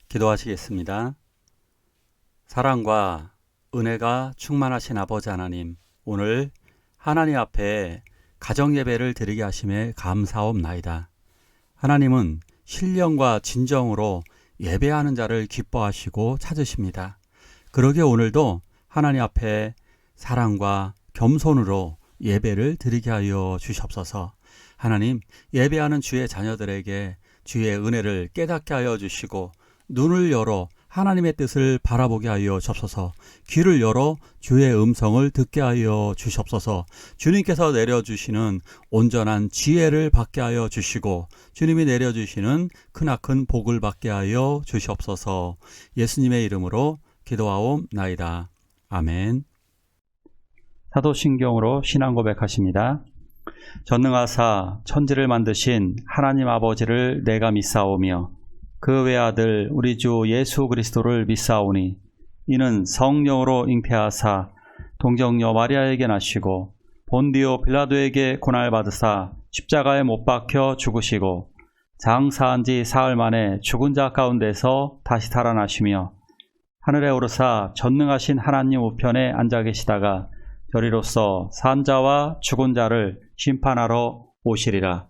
기도하시겠습니다. 사랑과 은혜가 충만하신 아버지 하나님, 오늘 하나님 앞에 가정 예배를 드리게 하심에 감사옵나이다. 하나님은 신령과 진정으로 예배하는 자를 기뻐하시고 찾으십니다. 그러게 오늘도 하나님 앞에 사랑과 겸손으로 예배를 드리게 하여 주시옵소서. 하나님, 예배하는 주의 자녀들에게 주의 은혜를 깨닫게 하여 주시고 눈을 열어 하나님의 뜻을 바라보게 하여 주옵소서. 귀를 열어 주의 음성을 듣게 하여 주시옵소서. 주님께서 내려주시는 온전한 지혜를 받게 하여 주시고 주님이 내려주시는 크나큰 복을 받게 하여 주시옵소서. 예수님의 이름으로 기도하옵나이다. 아멘. 사도신경으로 신앙 고백하십니다. 전능하사 천지를 만드신 하나님 아버지를 내가 믿사오며 그 외아들 우리 주 예수 그리스도를 믿사오니 이는 성령으로 잉태하사 동정녀 마리아에게 나시고 본디오 빌라도에게 고난받으사 십자가에 못 박혀 죽으시고 장사한 지 사흘 만에 죽은 자 가운데서 다시 살아나시며 하늘에 오르사 전능하신 하나님 우편에 앉아 계시다가 저리로서 산 자와 죽은 자를 심판하러 오시리라.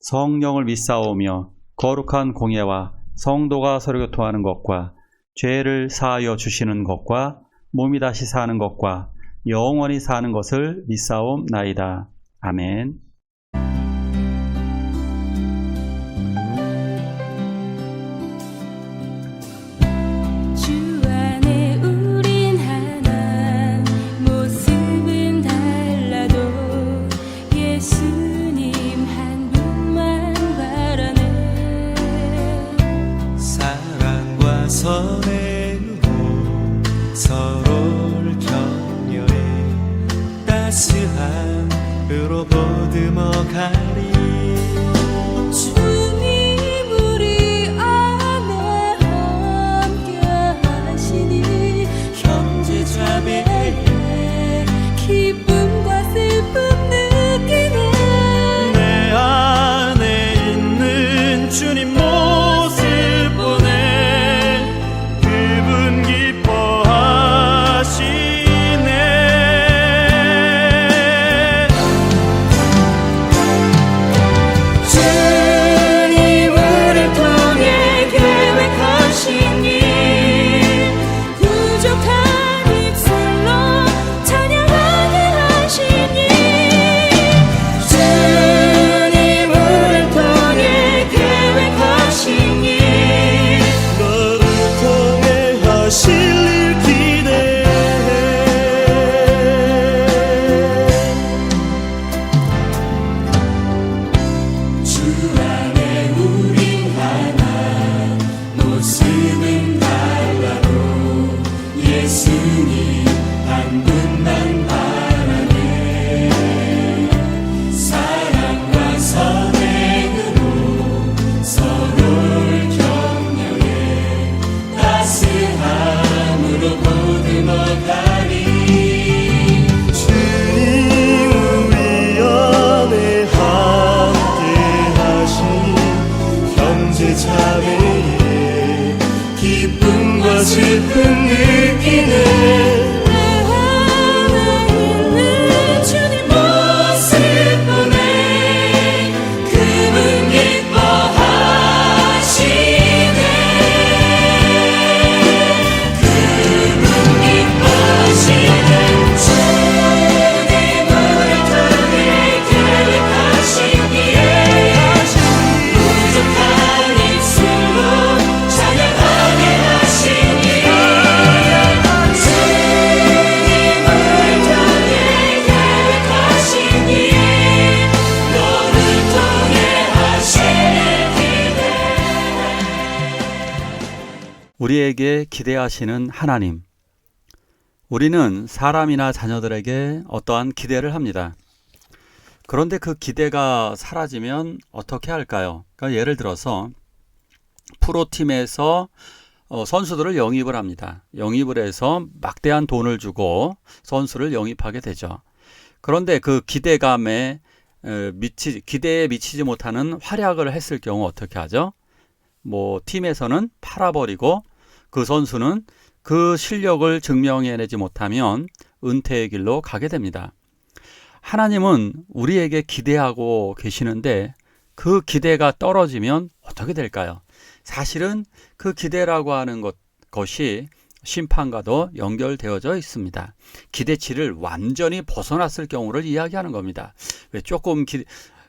성령을 믿사오며 거룩한 공예와 성도가 서로 교통하는 것과 죄를 사하여 주시는 것과 몸이 다시 사는 것과 영원히 사는 것을 믿사옵나이다. 아멘. 선행으로 서로를 격려해 따스함으로 보듬어 가리. 주님 우리 안에 함께 하시니 형제 자매의 기쁨과 슬픔 느끼네. 내 안에 있는 주님 모습 보네. 그분 기뻐하시네. 주님을 통해 계획하신 일 부족한 입술로 찬양하게 하시니 주님을 통해 계획하신 일 너를 통해 하실 일 기대해. 주 안에 우린 하나 모습은 달라도 예수님 한 분만 바라네. 사랑과 선행으로 서로를 격려해 따스함으로 보듬어 가리. 주님 우리 안에 함께 하시니 형제 자매의 기쁨과 슬픔 느끼네. 내 안에 있는 주님 모습 보네. 그분 기뻐하시네. 그분 기뻐하시네. 주님을 통해 계획하신 일 부족한 입술로 찬양하게 하시니 주님을 통해 계획하신 일 너를 통해 하실 기대. 우리에게 기대하시는 하나님. 우리는 사람이나 자녀들에게 어떠한 기대를 합니다. 그런데 그 기대가 사라지면 어떻게 할까요? 그러니까 예를 들어서 프로팀에서 선수들을 영입을 합니다. 영입을 해서 막대한 돈을 주고 선수를 영입하게 되죠. 그런데 그 기대에 미치지 못하는 활약을 했을 경우 어떻게 하죠? 팀에서는 팔아버리고 그 선수는 그 실력을 증명해내지 못하면 은퇴의 길로 가게 됩니다. 하나님은 우리에게 기대하고 계시는데 그 기대가 떨어지면 어떻게 될까요? 사실은 그 기대라고 하는 것이 심판과도 연결되어져 있습니다. 기대치를 완전히 벗어났을 경우를 이야기하는 겁니다. 왜 조금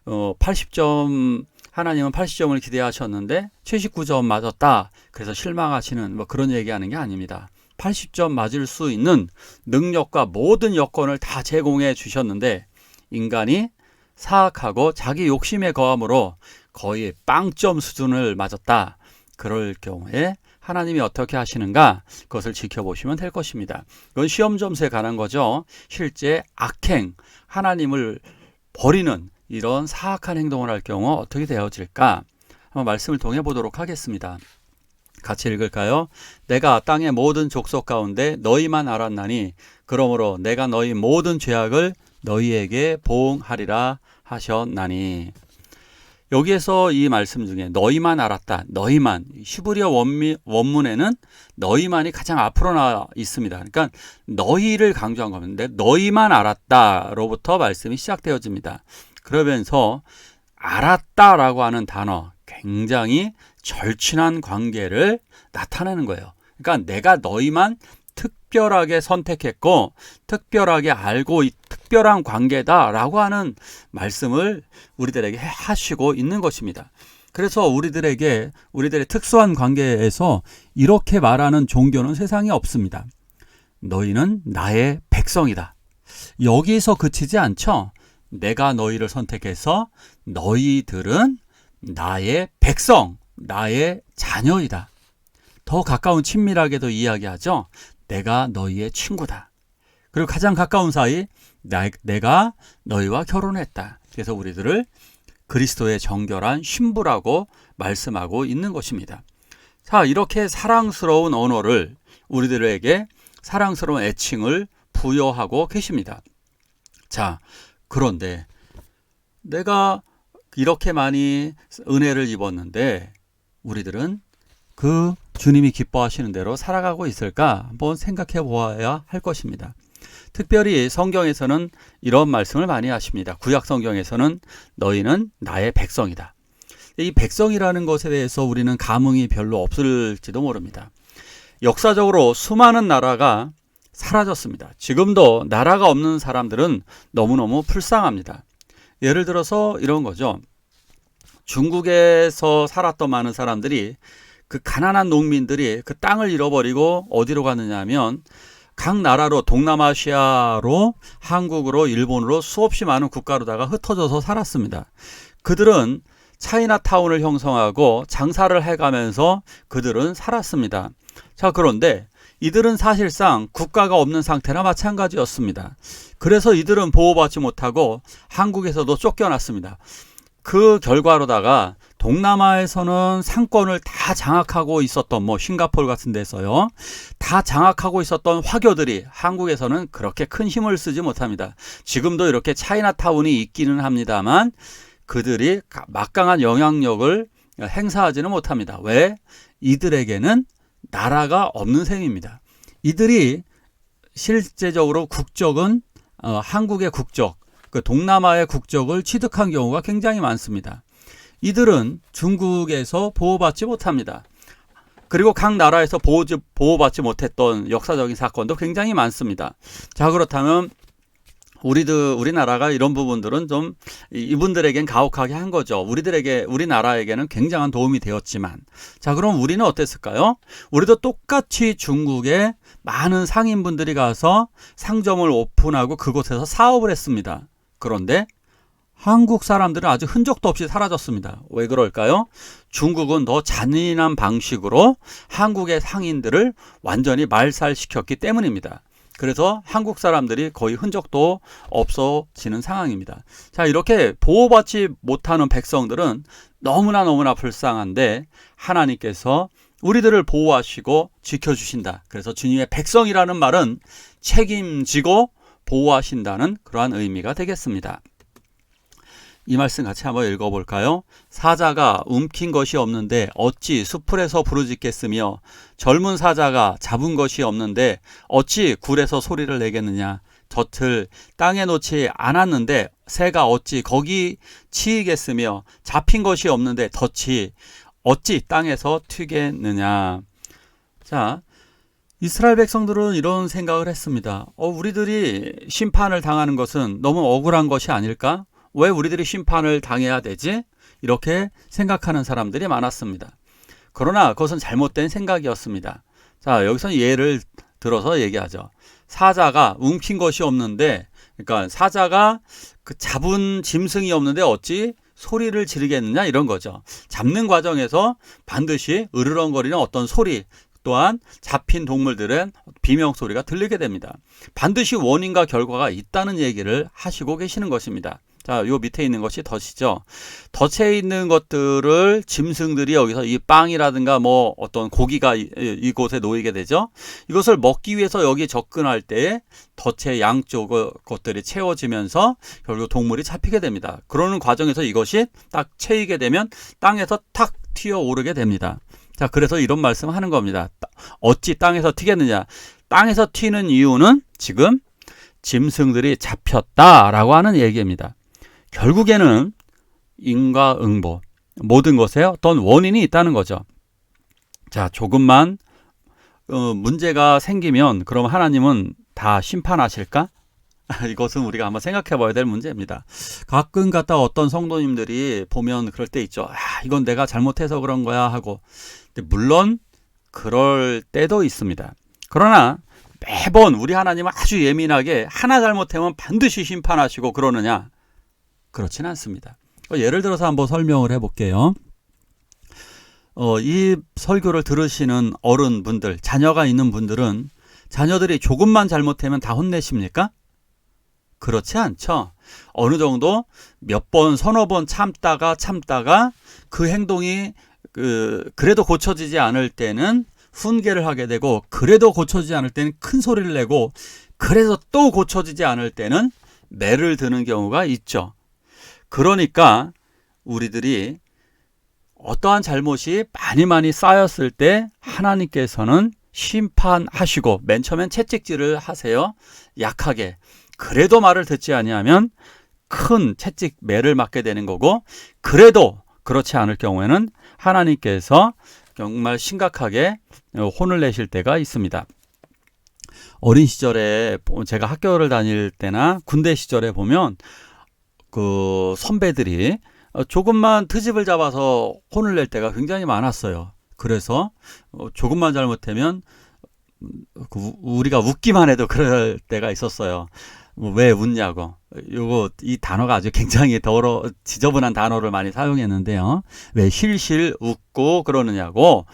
80점 하나님은 80점을 기대하셨는데 79점 맞았다. 그래서 실망하시는 그런 얘기하는 게 아닙니다. 80점 맞을 수 있는 능력과 모든 여건을 다 제공해 주셨는데 인간이 사악하고 자기 욕심에 거함으로 거의 빵점 수준을 맞았다. 그럴 경우에 하나님이 어떻게 하시는가? 그것을 지켜보시면 될 것입니다. 이건 시험 점수에 관한 거죠. 실제 악행, 하나님을 버리는 이런 사악한 행동을 할 경우 어떻게 되어질까? 한번 말씀을 통해 보도록 하겠습니다. 같이 읽을까요? 내가 땅의 모든 족속 가운데 너희만 알았나니 그러므로 내가 너희 모든 죄악을 너희에게 보응하리라 하셨나니. 여기에서 이 말씀 중에 너희만 알았다. 너희만. 히브리어 원문에는 너희만이 가장 앞으로 나와 있습니다. 그러니까 너희를 강조한 겁니다. 너희만 알았다로부터 말씀이 시작되어집니다. 그러면서 알았다라고 하는 단어, 굉장히 절친한 관계를 나타내는 거예요. 그러니까 내가 너희만 특별하게 선택했고 특별하게 알고 특별한 관계다라고 하는 말씀을 우리들에게 하시고 있는 것입니다. 그래서 우리들의 특수한 관계에서 이렇게 말하는 종교는 세상에 없습니다. 너희는 나의 백성이다. 여기서 그치지 않죠. 내가 너희를 선택해서 너희들은 나의 백성, 나의 자녀이다. 더 가까운 친밀하게도 이야기하죠. 내가 너희의 친구다. 그리고 가장 가까운 사이 내가 너희와 결혼했다. 그래서 우리들을 그리스도의 정결한 신부라고 말씀하고 있는 것입니다. 자, 이렇게 사랑스러운 언어를 우리들에게 사랑스러운 애칭을 부여하고 계십니다. 자, 그런데 내가 이렇게 많이 은혜를 입었는데 우리들은 그 주님이 기뻐하시는 대로 살아가고 있을까 한번 생각해 보아야 할 것입니다. 특별히 성경에서는 이런 말씀을 많이 하십니다. 구약 성경에서는 너희는 나의 백성이다. 이 백성이라는 것에 대해서 우리는 감흥이 별로 없을지도 모릅니다. 역사적으로 수많은 나라가 사라졌습니다. 지금도 나라가 없는 사람들은 너무너무 불쌍합니다. 예를 들어서 이런 거죠. 중국에서 살았던 많은 사람들이 그 가난한 농민들이 그 땅을 잃어버리고 어디로 갔느냐 하면 각 나라로 동남아시아로 한국으로 일본으로 수없이 많은 국가로다가 흩어져서 살았습니다. 그들은 차이나타운을 형성하고 장사를 해가면서 그들은 살았습니다. 자, 그런데 이들은 사실상 국가가 없는 상태나 마찬가지였습니다. 그래서 이들은 보호받지 못하고 한국에서도 쫓겨났습니다. 그 결과로다가 동남아에서는 상권을 다 장악하고 있었던 싱가포르 같은 데서요. 다 장악하고 있었던 화교들이 한국에서는 그렇게 큰 힘을 쓰지 못합니다. 지금도 이렇게 차이나타운이 있기는 합니다만 그들이 막강한 영향력을 행사하지는 못합니다. 왜? 이들에게는 나라가 없는 셈입니다. 이들이 실제적으로 국적은 한국의 국적, 그 동남아의 국적을 취득한 경우가 굉장히 많습니다. 이들은 중국에서 보호받지 못합니다. 그리고 각 나라에서 보호받지 못했던 역사적인 사건도 굉장히 많습니다. 자, 그렇다면 우리나라가 이런 부분들은 좀 이분들에겐 가혹하게 한 거죠. 우리나라에게는 굉장한 도움이 되었지만, 자, 그럼 우리는 어땠을까요? 우리도 똑같이 중국에 많은 상인분들이 가서 상점을 오픈하고 그곳에서 사업을 했습니다. 그런데 한국 사람들은 아주 흔적도 없이 사라졌습니다. 왜 그럴까요? 중국은 더 잔인한 방식으로 한국의 상인들을 완전히 말살시켰기 때문입니다. 그래서 한국 사람들이 거의 흔적도 없어지는 상황입니다. 자, 이렇게 보호받지 못하는 백성들은 너무나 불쌍한데 하나님께서 우리들을 보호하시고 지켜주신다. 그래서 주님의 백성이라는 말은 책임지고 보호하신다는 그러한 의미가 되겠습니다. 이 말씀 같이 한번 읽어볼까요? 사자가 움킨 것이 없는데 어찌 수풀에서 부르짖겠으며 젊은 사자가 잡은 것이 없는데 어찌 굴에서 소리를 내겠느냐. 젖을 땅에 놓지 않았는데 새가 어찌 거기 치이겠으며 잡힌 것이 없는데 덫이 어찌 땅에서 튀겠느냐. 자, 이스라엘 백성들은 이런 생각을 했습니다. 우리들이 심판을 당하는 것은 너무 억울한 것이 아닐까? 왜 우리들이 심판을 당해야 되지? 이렇게 생각하는 사람들이 많았습니다. 그러나 그것은 잘못된 생각이었습니다. 자, 여기서는 예를 들어서 얘기하죠. 사자가 움킨 것이 없는데, 그러니까 사자가 그 잡은 짐승이 없는데 어찌 소리를 지르겠느냐 이런 거죠. 잡는 과정에서 반드시 으르렁거리는 어떤 소리, 또한 잡힌 동물들은 비명 소리가 들리게 됩니다. 반드시 원인과 결과가 있다는 얘기를 하시고 계시는 것입니다. 자, 요 밑에 있는 것이 덫이죠. 덫에 있는 것들을 짐승들이 여기서 이 빵이라든가 뭐 어떤 고기가 이곳에 놓이게 되죠. 이것을 먹기 위해서 여기 접근할 때 덫의 양쪽 것들이 채워지면서 결국 동물이 잡히게 됩니다. 그러는 과정에서 이것이 딱 채이게 되면 땅에서 탁 튀어 오르게 됩니다. 자, 그래서 이런 말씀 하는 겁니다. 어찌 땅에서 튀겠느냐. 땅에서 튀는 이유는 지금 짐승들이 잡혔다라고 하는 얘기입니다. 결국에는 인과응보, 모든 것에 어떤 원인이 있다는 거죠. 자, 조금만 문제가 생기면 그럼 하나님은 다 심판하실까? 이것은 우리가 한번 생각해 봐야 될 문제입니다. 가끔 갖다 어떤 성도님들이 보면 그럴 때 있죠. 이건 내가 잘못해서 그런 거야 하고. 근데 물론 그럴 때도 있습니다. 그러나 매번 우리 하나님은 아주 예민하게 하나 잘못하면 반드시 심판하시고 그러느냐? 그렇지는 않습니다. 예를 들어서 한번 설명을 해볼게요. 이 설교를 들으시는 어른분들, 자녀가 있는 분들은 자녀들이 조금만 잘못하면 다 혼내십니까? 그렇지 않죠. 어느 정도 몇 번, 서너 번 참다가 그 행동이 그래도 고쳐지지 않을 때는 훈계를 하게 되고, 그래도 고쳐지지 않을 때는 큰 소리를 내고, 그래서 또 고쳐지지 않을 때는 매를 드는 경우가 있죠. 그러니까 우리들이 어떠한 잘못이 많이 쌓였을 때 하나님께서는 심판하시고, 맨 처음엔 채찍질을 하세요. 약하게. 그래도 말을 듣지 아니하면 큰 채찍 매를 맞게 되는 거고, 그래도 그렇지 않을 경우에는 하나님께서 정말 심각하게 혼을 내실 때가 있습니다. 어린 시절에 제가 학교를 다닐 때나 군대 시절에 보면 그 선배들이 조금만 트집을 잡아서 혼을 낼 때가 굉장히 많았어요. 그래서 조금만 잘못하면 우리가 웃기만 해도 그럴 때가 있었어요. 왜 웃냐고. 이 단어가 아주 굉장히 지저분한 단어를 많이 사용했는데요. 왜 실실 웃고 그러느냐고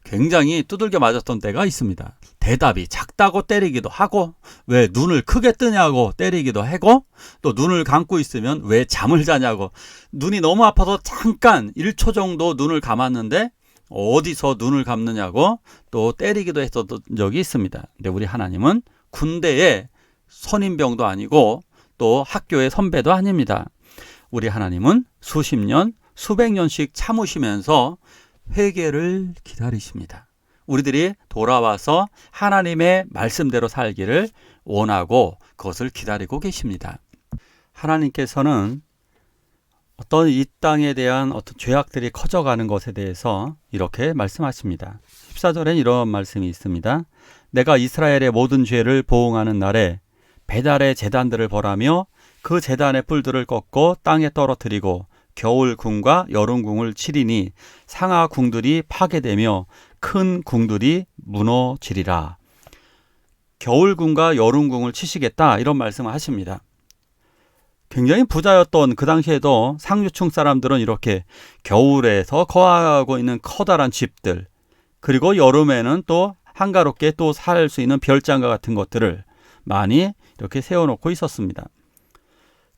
굉장히 두들겨 맞았던 때가 있습니다. 대답이 작다고 때리기도 하고, 왜 눈을 크게 뜨냐고 때리기도 하고, 또 눈을 감고 있으면 왜 잠을 자냐고, 눈이 너무 아파서 잠깐 1초 정도 눈을 감았는데 어디서 눈을 감느냐고 또 때리기도 했었던 적이 있습니다. 근데 우리 하나님은 군대에 선임병도 아니고 또 학교의 선배도 아닙니다. 우리 하나님은 수십 년, 수백 년씩 참으시면서 회개를 기다리십니다. 우리들이 돌아와서 하나님의 말씀대로 살기를 원하고 그것을 기다리고 계십니다. 하나님께서는 어떤 이 땅에 대한 어떤 죄악들이 커져가는 것에 대해서 이렇게 말씀하십니다. 14절엔 이런 말씀이 있습니다. 내가 이스라엘의 모든 죄를 보응하는 날에 배달의 제단들을 벌하며 그 제단의 뿔들을 꺾고 땅에 떨어뜨리고 겨울 궁과 여름 궁을 치리니 상하 궁들이 파괴되며 큰 궁들이 무너지리라. 겨울 궁과 여름 궁을 치시겠다, 이런 말씀을 하십니다. 굉장히 부자였던 그 당시에도 상류층 사람들은 이렇게 겨울에서 거하고 있는 커다란 집들, 그리고 여름에는 또 한가롭게 또 살 수 있는 별장과 같은 것들을 많이 이렇게 세워놓고 있었습니다.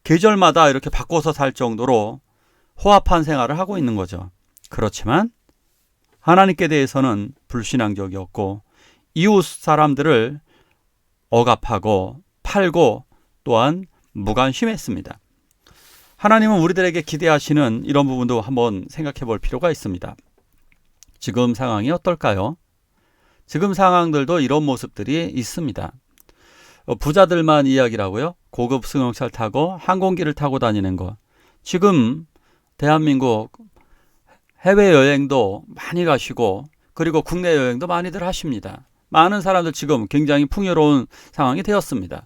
계절마다 이렇게 바꿔서 살 정도로 호합한 생활을 하고 있는 거죠. 그렇지만 하나님께 대해서는 불신앙적이었고 이웃 사람들을 억압하고 팔고 또한 무관심했습니다. 하나님은 우리들에게 기대하시는 이런 부분도 한번 생각해 볼 필요가 있습니다. 지금 상황이 어떨까요? 지금 상황들도 이런 모습들이 있습니다. 부자들만 이야기라고요? 고급 승용차를 타고 항공기를 타고 다니는 것. 지금 대한민국 해외여행도 많이 가시고 그리고 국내 여행도 많이들 하십니다. 많은 사람들 지금 굉장히 풍요로운 상황이 되었습니다.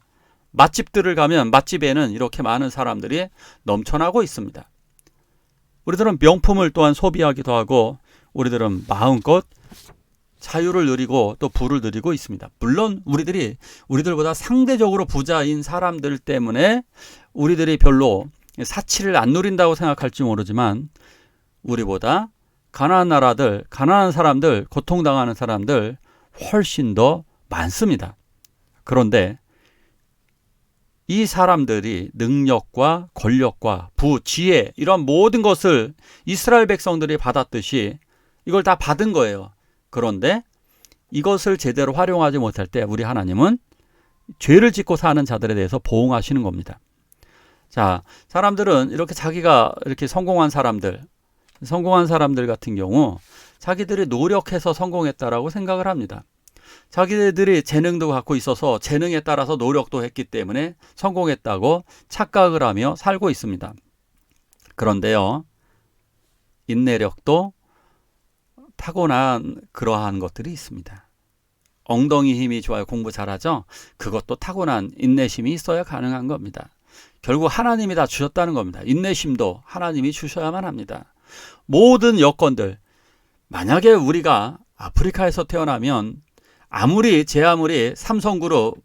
맛집들을 가면 맛집에는 이렇게 많은 사람들이 넘쳐나고 있습니다. 우리들은 명품을 또한 소비하기도 하고 우리들은 마음껏 자유를 누리고 또 부를 누리고 있습니다. 물론 우리들보다 상대적으로 부자인 사람들 때문에 우리들이 별로 사치를 안 누린다고 생각할지 모르지만 우리보다 가난한 나라들, 가난한 사람들, 고통당하는 사람들 훨씬 더 많습니다. 그런데 이 사람들이 능력과 권력과 부, 지혜 이런 모든 것을 이스라엘 백성들이 받았듯이 이걸 다 받은 거예요. 그런데 이것을 제대로 활용하지 못할 때 우리 하나님은 죄를 짓고 사는 자들에 대해서 보응하시는 겁니다. 자, 사람들은 이렇게 자기가 이렇게 성공한 사람들 같은 경우 자기들이 노력해서 성공했다라고 생각을 합니다. 자기들이 재능도 갖고 있어서 재능에 따라서 노력도 했기 때문에 성공했다고 착각을 하며 살고 있습니다. 그런데요, 인내력도 타고난 그러한 것들이 있습니다. 엉덩이 힘이 좋아요. 공부 잘하죠? 그것도 타고난 인내심이 있어야 가능한 겁니다. 결국 하나님이 다 주셨다는 겁니다. 인내심도 하나님이 주셔야만 합니다. 모든 여건들, 만약에 우리가 아프리카에서 태어나면 아무리 삼성그룹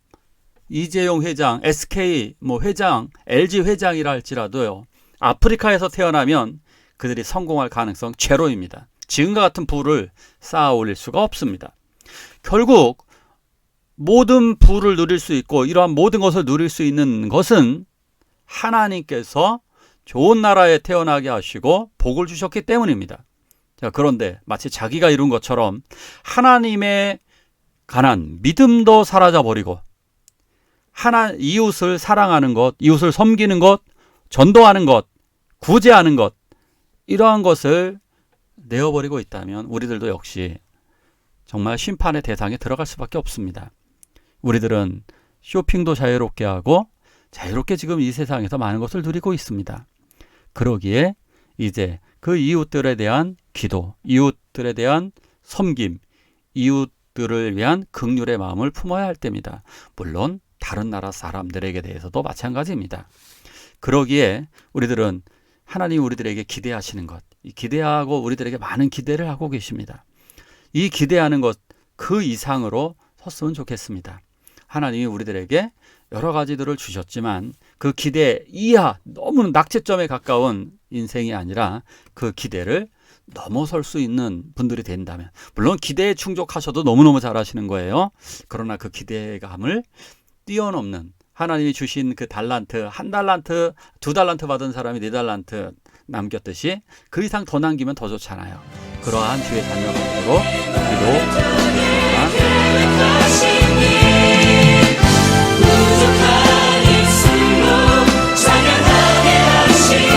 이재용 회장, SK 회장, LG 회장이라 할지라도요, 아프리카에서 태어나면 그들이 성공할 가능성 제로입니다. 지금과 같은 부를 쌓아 올릴 수가 없습니다. 결국 모든 부를 누릴 수 있고 이러한 모든 것을 누릴 수 있는 것은 하나님께서 좋은 나라에 태어나게 하시고 복을 주셨기 때문입니다. 자, 그런데 마치 자기가 이룬 것처럼 하나님의 가난, 믿음도 사라져버리고 이웃을 사랑하는 것, 이웃을 섬기는 것, 전도하는 것, 구제하는 것, 이러한 것을 내어버리고 있다면 우리들도 역시 정말 심판의 대상에 들어갈 수밖에 없습니다. 우리들은 쇼핑도 자유롭게 하고 자유롭게 지금 이 세상에서 많은 것을 누리고 있습니다. 그러기에 이제 그 이웃들에 대한 기도, 이웃들에 대한 섬김, 이웃들을 위한 긍휼의 마음을 품어야 할 때입니다. 물론 다른 나라 사람들에게 대해서도 마찬가지입니다. 그러기에 우리들은 하나님이 우리들에게 기대하시는 것, 기대하고 우리들에게 많은 기대를 하고 계십니다. 이 기대하는 것 그 이상으로 섰으면 좋겠습니다. 하나님이 우리들에게 여러 가지들을 주셨지만 그 기대 이하, 너무 낙제점에 가까운 인생이 아니라 그 기대를 넘어설 수 있는 분들이 된다면, 물론 기대에 충족하셔도 너무너무 잘하시는 거예요. 그러나 그 기대감을 뛰어넘는, 하나님이 주신 그 달란트, 1달란트, 2달란트 받은 사람이 4달란트 남겼듯이 그 이상 더 남기면 더 좋잖아요. 그러한 주의 자녀가 되도록 부족한 입술로 찬양하게 하시니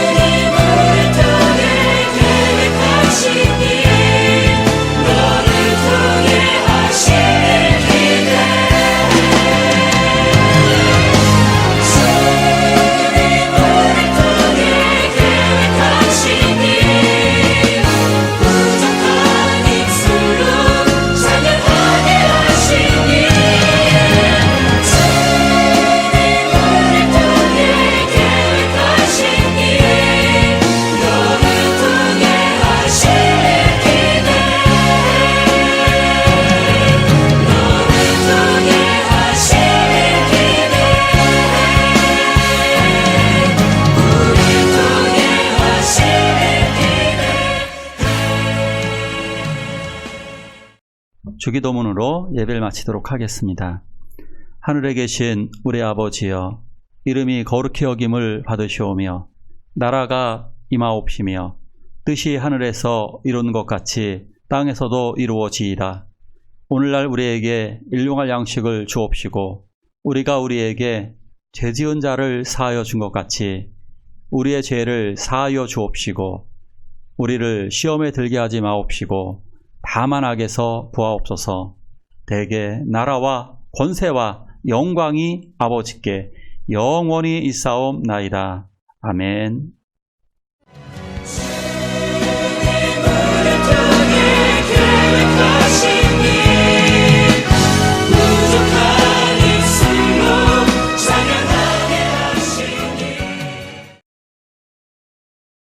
주님을 통해 계획하시니 너를 통해 하실 기대 주님을 통해 계획하시니 부족한 입술로 찬양하게 하시니 주님을 통해 계획하시니 너를 통해 하실 기대 너를 통해 하실 기대 우릴 통해 하실 기대 주기도문으로 예배를 마치도록 하겠습니다. 하늘에 계신 우리 아버지여, 이름이 거룩히 여김을 받으시오며 나라가 임하옵시며 뜻이 하늘에서 이루는 것 같이 땅에서도 이루어지이다. 오늘날 우리에게 일용할 양식을 주옵시고 우리가 우리에게 죄지은 자를 사하여 준 것 같이 우리의 죄를 사하여 주옵시고 우리를 시험에 들게 하지 마옵시고 다만 악에서 구하옵소서. 대개 나라와 권세와 영광이 아버지께 영원히 있사옵나이다. 아멘.